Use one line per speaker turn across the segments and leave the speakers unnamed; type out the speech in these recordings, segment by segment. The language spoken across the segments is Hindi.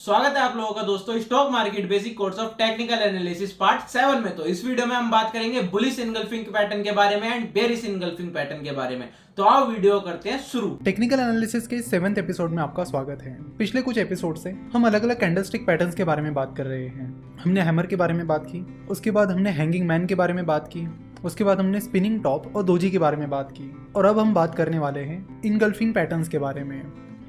स्वागत है आप लोगों का दोस्तों stock market basic course of technical analysis part 7 में। तो इस वीडियो में हम बात करेंगे बुलिश इनगल्फिंग पैटर्न के बारे में एंड बेरिश इनगल्फिंग पैटर्न के बारे में। तो आओ वीडियो करते हैं शुरू।
टेक्निकल एनालिसिस के 7th एपिसोड में आपका स्वागत है। पिछले कुछ एपिसोड से हम अलग अलग कैंडलस्टिक पैटर्न्स के बारे में बात कर रहे हैं। हमने हैमर के बारे में बात की, उसके बाद हमने हैंगिंग मैन के बारे में बात की, उसके बाद हमने स्पिनिंग टॉप और दोजी के बारे में बात की, और अब हम बात करने वाले हैं इनगल्फिंग पैटर्न्स के बारे में।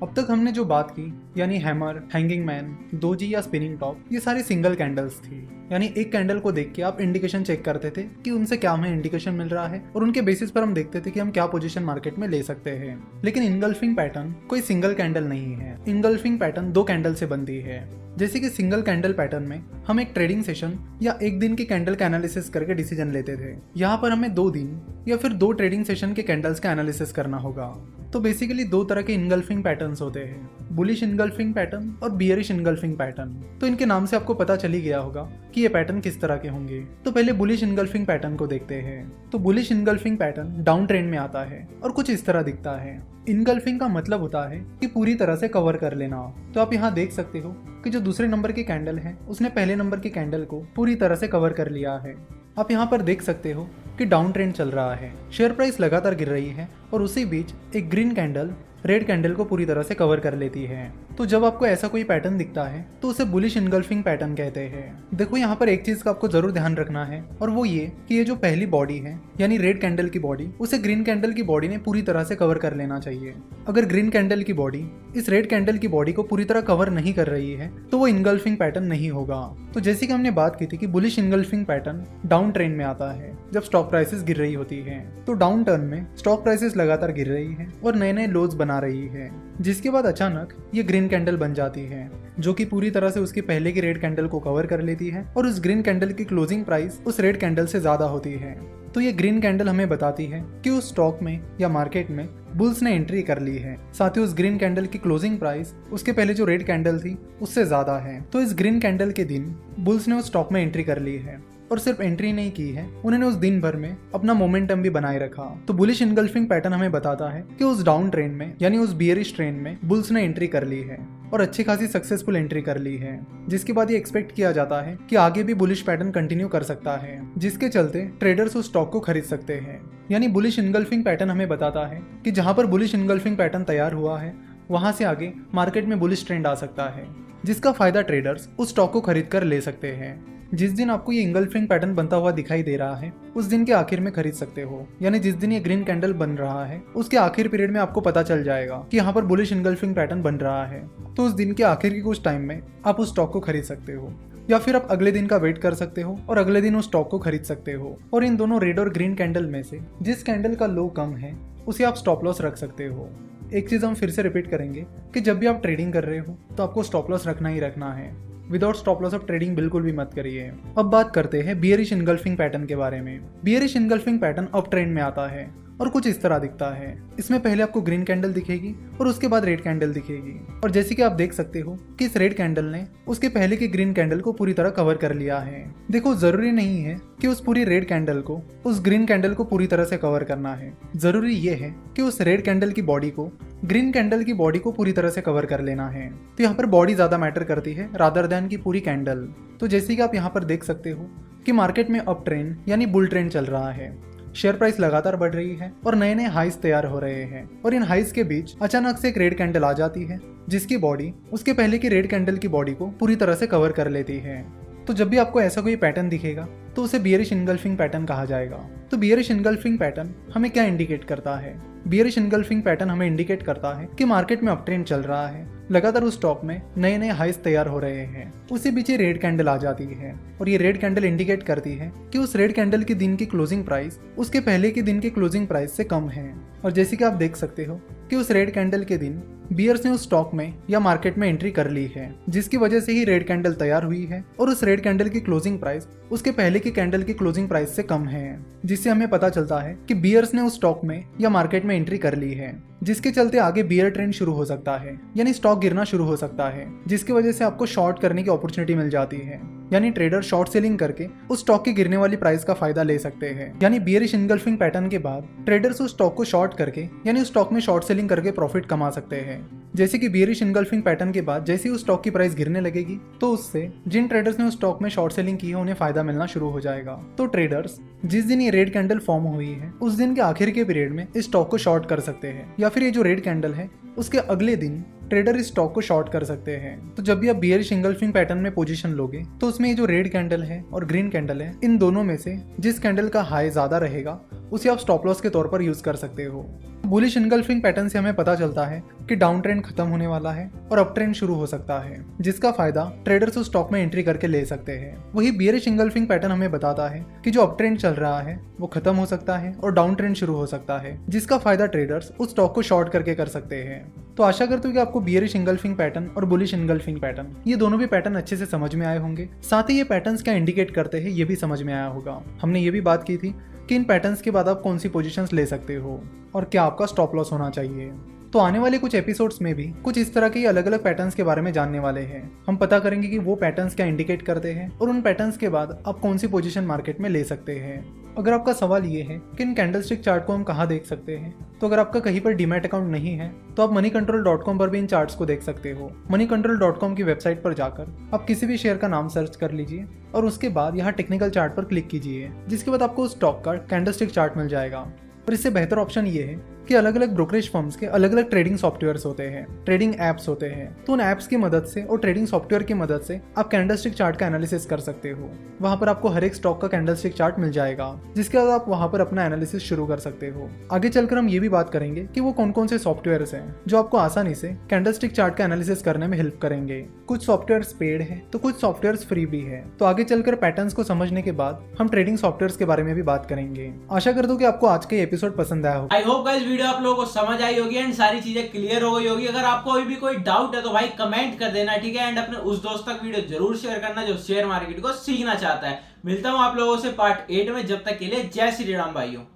अब तक हमने जो बात की यानी हैमर, हैंगिंग मैन, दोजी या स्पिनिंग टॉप, ये सारी सिंगल कैंडल्स थी। यानी एक कैंडल को देख के आप इंडिकेशन चेक करते थे कि उनसे क्या हमें इंडिकेशन मिल रहा है और उनके बेसिस पर हम देखते थे कि हम क्या पोजीशन मार्केट में ले सकते हैं। लेकिन इनगल्फिंग पैटर्न कोई सिंगल कैंडल नहीं है। इनगल्फिंग पैटर्न दो कैंडल से बनती है। जैसे कि सिंगल कैंडल पैटर्न में हम एक ट्रेडिंग सेशन या एक दिन की कैंडल का एनालिसिस करके डिसीजन लेते थे। यहाँ पर हमें 2 दिन या फिर 2 ट्रेडिंग सेशन के कैंडल्स का एनालिसिस करना होगा। तो बेसिकली 2 तरह के इनगल्फिंग पैटर्न्स होते हैं, बुलिश इनगल्फिंग पैटर्न और बियरिश इनगल्फिंग पैटर्न। तो इनके नाम से आपको पता चल ही गया होगा कि ये पैटर्न किस तरह के होंगे। तो पहले बुलिश इनगल्फिंग पैटर्न को देखते हैं। तो bullish engulfing pattern down trend में आता है और कुछ इस तरह दिखता है। इनगल्फिंग का मतलब होता है कि पूरी तरह से कवर कर लेना। तो आप यहाँ देख सकते हो कि जो दूसरे नंबर की कैंडल है उसने पहले नंबर की कैंडल को पूरी तरह से कवर कर लिया है। आप यहाँ पर देख सकते हो कि डाउन ट्रेंड चल रहा है, शेयर प्राइस लगातार गिर रही है और उसी बीच एक ग्रीन कैंडल रेड कैंडल को पूरी तरह से कवर कर लेती है। तो जब आपको ऐसा कोई पैटर्न दिखता है तो उसे बुलिश इनगल्फिंग पैटर्न कहते हैं। देखो यहाँ पर एक चीज का आपको जरूर ध्यान रखना है और वो ये कि ये जो पहली बॉडी है यानी रेड कैंडल की बॉडी, उसे ग्रीन कैंडल की बॉडी ने पूरी तरह से कवर कर लेना चाहिए। अगर ग्रीन कैंडल की बॉडी इस रेड कैंडल की बॉडी को पूरी तरह कवर नहीं कर रही है तो वो इनगल्फिंग पैटर्न नहीं होगा। तो जैसे कि हमने बात की थी कि bullish engulfing pattern down trend में आता है जब स्टॉक प्राइसेस गिर रही होती है। तो डाउन टर्न में स्टॉक प्राइसेस लगातार गिर रही है और नए नए लोज बना रही है, जिसके बाद अचानक ये ग्रीन कैंडल बन जाती है जो कि पूरी तरह से उसके पहले की रेड कैंडल को कवर कर लेती है और उस ग्रीन कैंडल की क्लोजिंग प्राइस उस रेड कैंडल से ज्यादा होती है। तो ये ग्रीन कैंडल हमें बताती है कि उस स्टॉक में या मार्केट में बुल्स ने एंट्री कर ली है। साथ ही उस ग्रीन कैंडल की क्लोजिंग प्राइस उसके पहले जो रेड कैंडल थी उससे ज्यादा है। तो इस ग्रीन कैंडल के दिन बुल्स ने उस स्टॉक में एंट्री कर ली है और सिर्फ एंट्री नहीं की है, उन्होंने उस दिन भर में अपना मोमेंटम भी बनाए रखा। तो बुलिश इनगल्फिंग पैटर्न हमें बताता है कि उस डाउन ट्रेंड में यानी उस बियरिश ट्रेंड में बुल्स ने एंट्री कर ली है और अच्छी खासी सक्सेसफुल एंट्री कर ली है, जिसके बाद ये एक्सपेक्ट किया जाता है कि आगे भी बुलिश पैटर्न कंटिन्यू कर सकता है, जिसके चलते ट्रेडर्स उस स्टॉक को खरीद सकते हैं। यानी बुलिश इनगल्फिंग पैटर्न हमें बताता है कि जहां पर बुलिश इनगल्फिंग पैटर्न तैयार हुआ है वहां से आगे मार्केट में बुलिश ट्रेंड आ सकता है, जिसका फायदा ट्रेडर्स उस स्टॉक को खरीद कर ले सकते हैं। जिस दिन आपको ये इनगल्फिंग पैटर्न बनता हुआ दिखाई दे रहा है उस दिन के आखिर में खरीद सकते हो। यानी जिस दिन ये ग्रीन कैंडल बन रहा है उसके आखिर पीरियड में आपको पता चल जाएगा कि यहाँ पर बुलिश इनगल्फिंग पैटर्न बन रहा है, तो उस दिन के आखिर के कुछ टाइम में आप उस स्टॉक को खरीद सकते हो, या फिर आप अगले दिन का वेट कर सकते हो और अगले दिन उस स्टॉक को खरीद सकते हो। और इन दोनों रेड और ग्रीन कैंडल में से जिस कैंडल का लो कम है उसे आप स्टॉप लॉस रख सकते हो। एक चीज हम फिर से रिपीट करेंगे कि जब भी आप ट्रेडिंग कर रहे हो तो आपको स्टॉप लॉस रखना ही रखना है। Without stop loss of trading बिल्कुल भी मत करिए। अब बात करते हैं बियरिश इनगल्फिंग पैटर्न के बारे में। Bearish engulfing pattern up trend में आता है और कुछ इस तरह दिखता है। इसमें पहले आपको ग्रीन कैंडल दिखेगी और उसके बाद रेड कैंडल दिखेगी, और जैसे कि आप देख सकते हो कि इस रेड कैंडल ने उसके पहले की ग्रीन कैंडल को पूरी तरह कवर कर लिया है। देखो जरूरी नहीं है कि उस पूरी रेड कैंडल को उस ग्रीन कैंडल को पूरी तरह से कवर करना है, जरूरी ये है कि उस रेड कैंडल की बॉडी को ग्रीन कैंडल की बॉडी को पूरी तरह से कवर कर लेना है। तो यहाँ पर बॉडी ज्यादा मैटर करती है रादर देन की पूरी कैंडल। तो जैसे कि आप यहाँ पर देख सकते हो कि मार्केट में अप ट्रेंड यानी बुल ट्रेंड चल रहा है, शेयर प्राइस लगातार बढ़ रही है और नए नए हाइस तैयार हो रहे हैं, और इन हाइस के बीच अचानक से एक रेड कैंडल आ जाती है जिसकी बॉडी उसके पहले की रेड कैंडल की बॉडी को पूरी तरह से कवर कर लेती है। तो जब भी आपको ऐसा कोई पैटर्न दिखेगा तो उसे बियरिश इनगल्फिंग पैटर्न कहा जाएगा। तो बियरिश इनगल्फिंग पैटर्न हमें क्या इंडिकेट करता है? बियरिश इनगल्फिंग पैटर्न हमें इंडिकेट करता है कि मार्केट में अप ट्रेंड चल रहा है, लगातार उस स्टॉक में नए नए हाइस तैयार हो रहे हैं, उसी बीच ये रेड कैंडल आ जाती है और ये रेड कैंडल इंडिकेट करती है कि उस रेड कैंडल की दिन की क्लोजिंग प्राइस उसके पहले के दिन की क्लोजिंग प्राइस से कम है। और जैसे कि आप देख सकते हो कि उस रेड कैंडल के दिन बियर्स ने उस स्टॉक में या मार्केट में एंट्री कर ली है, जिसकी वजह से ही रेड कैंडल तैयार हुई है और उस रेड कैंडल की क्लोजिंग प्राइस उसके पहले की कैंडल की क्लोजिंग प्राइस से कम है, जिससे हमें पता चलता है कि बियर्स ने उस स्टॉक में या मार्केट में एंट्री कर ली है, जिसके चलते आगे बियर ट्रेंड शुरू हो सकता है, यानी स्टॉक गिरना शुरू हो सकता है, जिसकी वजह से आपको शॉर्ट करने की अपॉर्चुनिटी मिल जाती है। यानी ट्रेडर शॉर्ट सेलिंग करके उस स्टॉक की गिरने वाली प्राइस का फायदा ले सकते हैं। यानी बियरिश इनगल्फिंग पैटर्न के बाद ट्रेडर्स उस स्टॉक को शॉर्ट करके यानी उस स्टॉक में शॉर्ट सेलिंग करके प्रॉफिट कमा सकते हैं। जैसे कि बियरिश इनगल्फिंग पैटर्न के बाद जैसे ही उस स्टॉक की प्राइस गिरने लगेगी तो उससे जिन ट्रेडर्स ने उस स्टॉक में शॉर्ट सेलिंग की है उन्हें फायदा मिलना शुरू हो जाएगा। तो ट्रेडर्स जिस दिन ये रेड कैंडल फॉर्म हुई है उस दिन के आखिर के पीरियड में इस स्टॉक को शॉर्ट कर सकते हैं, या फिर ये जो रेड कैंडल है उसके अगले दिन ट्रेडर इस स्टॉक को शॉर्ट कर सकते हैं। तो जब भी आप बियरिश इनगल्फिंग पैटर्न में पोजीशन लोगे तो उसमें ये जो रेड कैंडल है और ग्रीन कैंडल है, इन दोनों में से जिस कैंडल का हाई ज्यादा रहेगा उसे आप स्टॉप लॉस के तौर पर यूज कर सकते हो। बुलिश इनगल्फिंग पैटर्न से हमें पता चलता है कि डाउन ट्रेंड खत्म होने वाला है और अप ट्रेंड शुरू हो सकता है, जिसका फायदा ट्रेडर्स उस स्टॉक में एंट्री करके ले सकते हैं। वही बियरिश इनगल्फिंग पैटर्न हमें बताता है कि जो अप ट्रेंड चल रहा है वो खत्म हो सकता है और डाउन ट्रेंड शुरू हो सकता है, जिसका फायदा ट्रेडर्स उस स्टॉक को शॉर्ट करके कर सकते हैं। तो आशा करते हो कि आपको बियरिश इनगल्फिंग पैटर्न और बुलिश इनगल्फिंग पैटर्न ये दोनों भी पैटर्न अच्छे से समझ में आए होंगे। साथ ही ये पैटर्न्स क्या इंडिकेट करते हैं ये भी समझ में आया होगा। हमने ये भी बात की थी कि इन पैटर्न्स के बाद आप कौन सी पोजीशंस ले सकते हो और क्या आपका स्टॉप लॉस होना चाहिए। तो आने वाले कुछ एपिसोड्स में भी कुछ इस तरह के अलग अलग पैटर्न्स के बारे में जानने वाले हैं। हम पता करेंगे कि वो पैटर्न्स क्या इंडिकेट करते हैं और उन पैटर्न्स के बाद आप कौन सी पोजीशन मार्केट में ले सकते हैं। अगर आपका सवाल ये है कि इन कैंडलस्टिक चार्ट को हम कहाँ देख सकते हैं, तो अगर आपका कहीं पर डीमैट अकाउंट नहीं है तो आप moneycontrol.com पर भी इन चार्ट्स को देख सकते हो। moneycontrol.com की वेबसाइट पर जाकर आप किसी भी शेयर का नाम सर्च कर लीजिए और उसके बाद यहाँ टेक्निकल चार्ट पर क्लिक कीजिए, जिसके बाद आपको उस स्टॉक का कैंडलस्टिक चार्ट मिल जाएगा। और इससे बेहतर ऑप्शन ये है कि अलग अलग ब्रोकरेज फर्म्स के अलग अलग ट्रेडिंग सॉफ्टवेयर्स होते हैं, ट्रेडिंग ऐप्स होते हैं। तो उन ऐप्स की मदद से और ट्रेडिंग सॉफ्टवेयर की मदद से आप कैंडलस्टिक चार्ट का एनालिसिस कर सकते हो। वहां पर आपको हर एक स्टॉक का कैंडलस्टिक चार्ट मिल जाएगा, जिसके बाद आप वहां पर अपना एनालिसिस शुरू कर सकते हो। आगे चलकर हम ये भी बात करेंगे कि वो कौन कौन से सॉफ्टवेयर्स हैं जो आपको आसानी से कैंडलस्टिक चार्ट का एनालिसिस करने में हेल्प करेंगे। कुछ सॉफ्टवेयर्स पेड है तो कुछ सॉफ्टवेयर्स फ्री भी है। तो आगे चलकर पैटर्न्स को समझने के बाद हम ट्रेडिंग सॉफ्टवेयर्स के बारे में भी बात करेंगे। आशा करता हूं कि आपको आज का एपिसोड पसंद आया होगा।
आई होप गाइस वीडियो आप लोगों को समझ आई होगी एंड सारी चीजें क्लियर हो गई होगी। अगर आपको अभी भी कोई डाउट है तो भाई कमेंट कर देना, ठीक है। एंड अपने उस दोस्त तक वीडियो जरूर शेयर करना जो शेयर मार्केट को सीखना चाहता है। मिलता हूं आप लोगों से पार्ट 8 में, जब तक के लिए जय श्री राम भाइयों।